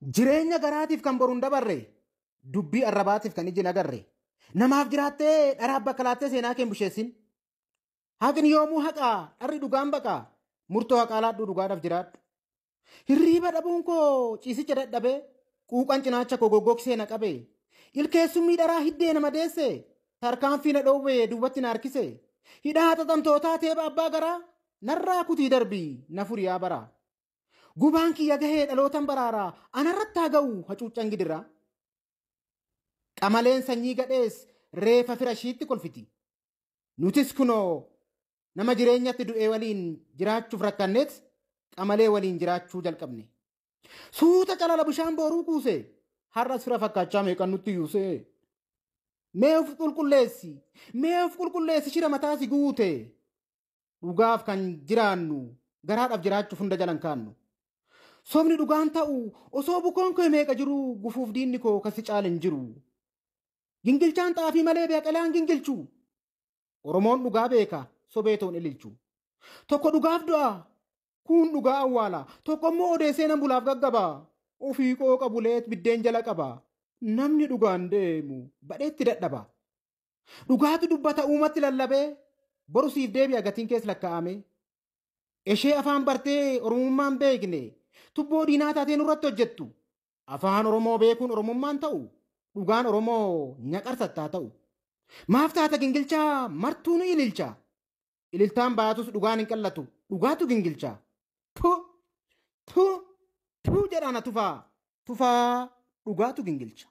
Jireenya garaatiif kan boruun dabarre dubbii arrabaatiif kan iji nagarre namaaf jiraattee dharaa bakka laattee seenaa kee hin busheessin. Haqni yoomuu haqaa dharri dhugaan baqaa murtoo haqaa laadhuu dhugaadhaaf jiraadhu. Hirriiba dhabuun koo ciisicha dadhabee quuqan cinaacha koo goggogsee na qabee ilkeessummii dharaa hiddee nama deesse tarkaanfii na dhoowwee duubatti na harkise hidhaa xaxamtootaa teeba abbaa garaa narraa kutii darbii na furiyaa baraa. Gubaan kiyya gahee dhalootan baraaraa anarratti haa ga'u hacuuccan gidiraa. Qamaleen sanyii gadhees reefa fira shiitti kolfiti. Nutis kunoo nama jireenyatti du'ee waliin jiraachuuf rakkanneet qamalee waliin jiraachuu jalqabne. Suuta calala bishaan booruu kuuse har'as fira fakkaachaa meeqan nutti yuuse. Mee of qulqulleessi shira mataasi guute. Dhugaaf kan jiraannu garaadhaaf jiraachuuf hunda jalan kaannu. Sobni dhugaan ta'u osoo bukoon koo meeqa jiru gufuuf diinni koo kasi caalu hin jiru. Gingilchaan xaafii malee beeqalaan gingilchu. Oromoon dhugaa beeka sobeetoon ililchu. Tokko dhugaaf du'a kun dhugaa awwaala tokko immoo odeessee nan bulaaf gaggaba. Ofii qooqa buleet biddeen jala qaba. Namni dhugaan deemu badheetti dadhaba. Dhugaatu dubbata uumatti lallabee borusiif deebi'a gatiin keessa lakkaa'ame. Ishee afaan bartee oromummaan beekne. Tubboo diinaa taateen irratti hojjettu. Afaan Oromoo beekuun oromummaan ta'u. Dhugaan Oromoo nyaqarsattaa ta'u. Maaf taata gingilchaa martuu ni ililcha. Ililtaan baatus dhugaan hin qallatu. Dhugaatu gingilcha. Tu jedhaana tufaa. Tufaa dhugaatu gingilcha.